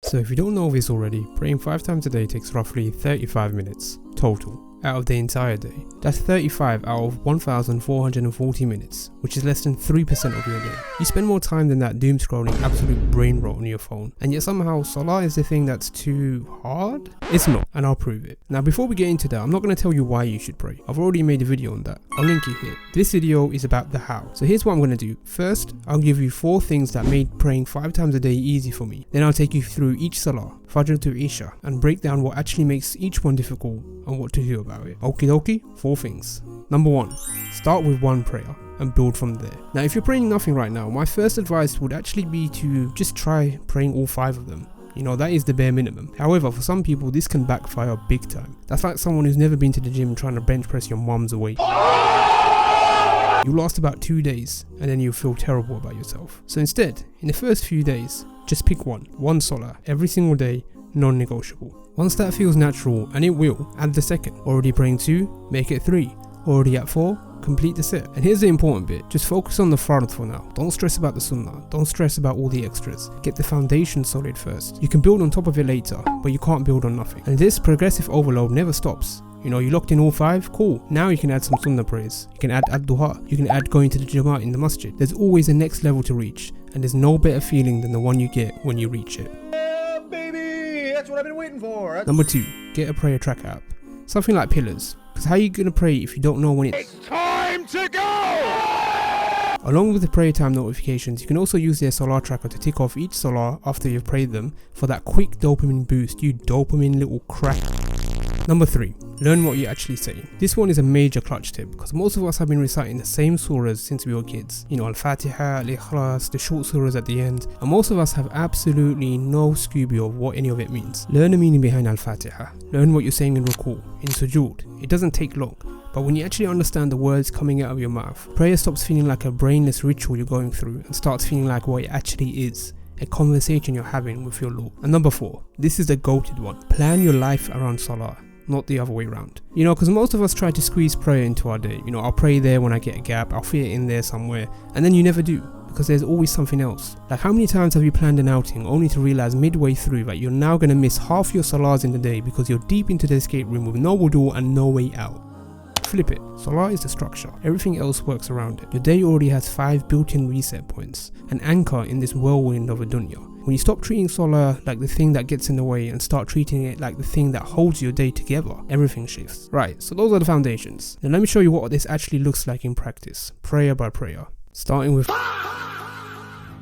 So if you don't know this already, praying 5 times a day takes roughly 35 minutes total out of the entire day. That's 35 out of 1,440 minutes, which is less than 3% of your day. You spend more time than that doom scrolling absolute brain rot on your phone, and yet somehow Salah is the thing that's too hard? It's not, and I'll prove it. Now before we get into that, I'm not going to tell you why you should pray. I've already made a video on that. I'll link it here. This video is about the how. So here's what I'm going to do. First, I'll give you 4 things that made praying 5 times a day easy for me. Then I'll take you through each Salah, Fajr to Isha, and break down what actually makes each one difficult and what to do about it. Okie dokie, 4 things. Number 1, start with one prayer and build from there. Now if you're praying nothing right now, my first advice would actually be to just try praying all 5 of them. You know, that is the bare minimum. However, for some people this can backfire big time. That's like someone who's never been to the gym trying to bench press your mum's weight. You last about 2 days and then you feel terrible about yourself. So instead, in the first few days, just pick one Salah every single day, non-negotiable. Once that feels natural, and it will, add the second. Already praying 2, make it 3. Already at 4, complete the set. And here's the important bit, just focus on the fard for now. Don't stress about the sunnah, don't stress about all the extras. Get the foundation solid first. You can build on top of it later, but you can't build on nothing. And this progressive overload never stops. You know, you locked in all 5, cool. Now you can add some sunnah prayers. You can add ad-duha. You can add going to the jama'ah in the masjid. There's always a next level to reach, and there's no better feeling than the one you get when you reach it. Yeah, baby, that's what I've been waiting for. Number 2, get a prayer tracker app. Something like Pillars. Because how are you going to pray if you don't know when it's time to go? Along with the prayer time notifications, you can also use their Salah tracker to tick off each Salah after you've prayed them for that quick dopamine boost, you dopamine little crack. Number 3, learn what you're actually saying. This one is a major clutch tip because most of us have been reciting the same surahs since we were kids. You know, Al-Fatiha, Al-Ikhlas, the short surahs at the end, and most of us have absolutely no Scooby of what any of it means. Learn the meaning behind Al-Fatiha. Learn what you're saying in ruku', in sujood. It doesn't take long. But when you actually understand the words coming out of your mouth, prayer stops feeling like a brainless ritual you're going through and starts feeling like what it actually is. A conversation you're having with your Lord. And number 4, this is the goated one. Plan your life around Salah, not the other way around. You know, because most of us try to squeeze prayer into our day. You know, I'll pray there when I get a gap, I'll fit it in there somewhere, and then you never do, because there's always something else. Like how many times have you planned an outing only to realize midway through that you're now going to miss half your salahs in the day because you're deep into the escape room with no wudu and no way out? Flip it. Salah is the structure. Everything else works around it. Your day already has 5 built-in reset points, an anchor in this whirlwind of a dunya. When you stop treating Salah like the thing that gets in the way and start treating it like the thing that holds your day together, everything shifts. Right, so those are the foundations. Now let me show you what this actually looks like in practice, prayer by prayer. Starting with...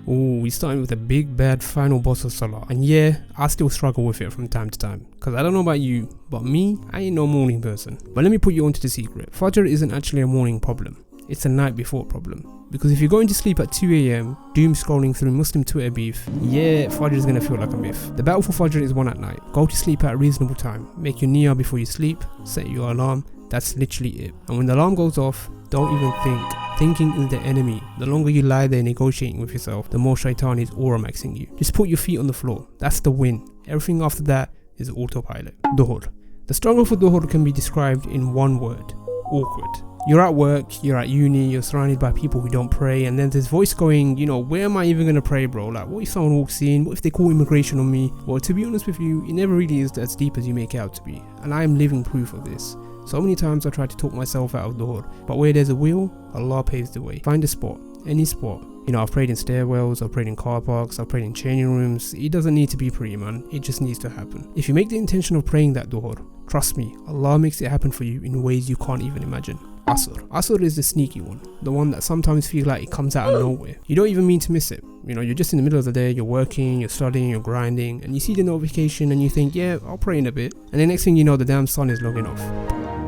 we're starting with the big bad final boss of Salah. And yeah, I still struggle with it from time to time. Because I don't know about you, but me, I ain't no morning person. But let me put you onto the secret. Fajr isn't actually a morning problem. It's a night before problem. Because if you're going to sleep at 2 AM, doom scrolling through Muslim Twitter beef, yeah, Fajr is going to feel like a myth. The battle for Fajr is one at night. Go to sleep at a reasonable time. Make your niyyah before you sleep. Set your alarm. That's literally it. And when the alarm goes off, don't even think. Thinking is the enemy. The longer you lie there negotiating with yourself, the more shaitan is aura maxing you. Just put your feet on the floor. That's the win. Everything after that is autopilot. Duhur. The struggle for Duhur can be described in one word. Awkward. You're at work, you're at uni, you're surrounded by people who don't pray, and then there's voice going, you know, where am I even going to pray, bro? Like, what if someone walks in? What if they call immigration on me? Well, to be honest with you, it never really is as deep as you make it out to be. And I am living proof of this. So many times I try to talk myself out of Duhur, but where there's a will, Allah paves the way. Find a spot, any spot. You know, I've prayed in stairwells, I've prayed in car parks, I've prayed in changing rooms. It doesn't need to be pretty, man. It just needs to happen. If you make the intention of praying that Duhur, trust me, Allah makes it happen for you in ways you can't even imagine. Asr. Asr is the sneaky one, the one that sometimes feels like it comes out of nowhere. You don't even mean to miss it. You know, you're just in the middle of the day, you're working, you're studying, you're grinding, and you see the notification and you think, yeah, I'll pray in a bit. And the next thing you know, the damn sun is logging off.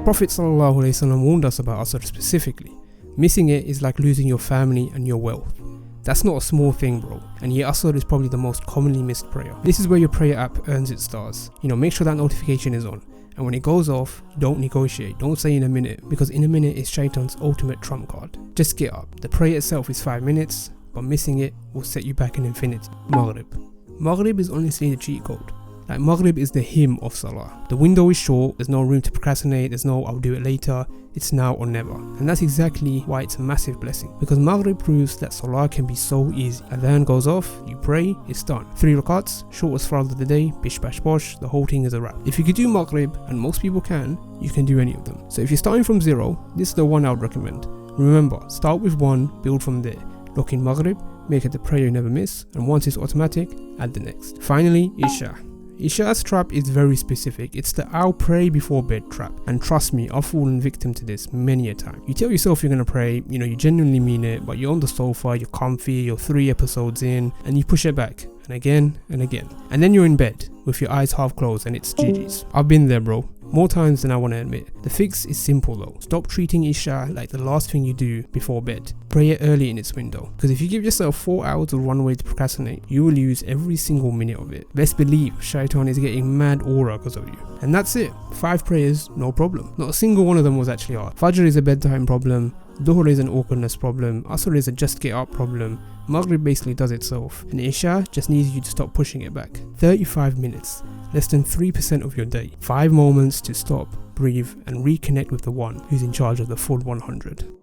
Prophet ﷺ warned us about Asr specifically. Missing it is like losing your family and your wealth. That's not a small thing, bro. And yet Asr is probably the most commonly missed prayer. This is where your prayer app earns its stars. You know, make sure that notification is on. And when it goes off, don't negotiate. Don't say in a minute, because in a minute is Shaitan's ultimate trump card. Just get up. The prayer itself is 5 minutes, but missing it will set you back in infinity. Maghrib. Maghrib is honestly the cheat code. Like Maghrib is the hymn of Salah. The window is short, there's no room to procrastinate, there's no I'll do it later, it's now or never. And that's exactly why it's a massive blessing, because Maghrib proves that Salah can be so easy. Adhan goes off, you pray, it's done. 3 rakats, shortest farad of the day, bish bash bosh, the whole thing is a wrap. If you could do Maghrib, and most people can, you can do any of them. So if you're starting from 0, this is the one I would recommend. Remember, start with 1, build from there. Lock in Maghrib, make it the prayer you never miss, and once it's automatic, add the next. Finally, Isha. Isha's trap is very specific. It's the I'll pray before bed trap. And trust me, I've fallen victim to this many a time. You tell yourself you're gonna pray, you genuinely mean it, but you're on the sofa, you're comfy, you're 3 episodes in, and you push it back, and again, and again. And then you're in bed, with your eyes half closed, and it's GG's. I've been there, bro. More times than I want to admit. The fix is simple though. Stop treating Isha like the last thing you do before bed. Pray it early in its window. Because if you give yourself 4 hours of runway to procrastinate, you will use every single minute of it. Best believe Shaitan is getting mad aura because of you. And that's it. 5 prayers, no problem. Not a single one of them was actually hard. Fajr is a bedtime problem. Dhuhr is an awkwardness problem. Asr is a just get up problem. Maghrib basically does itself. And Isha just needs you to stop pushing it back. 35 minutes. Less than 3% of your day. 5 moments to stop, breathe, and reconnect with the one who's in charge of the full 100.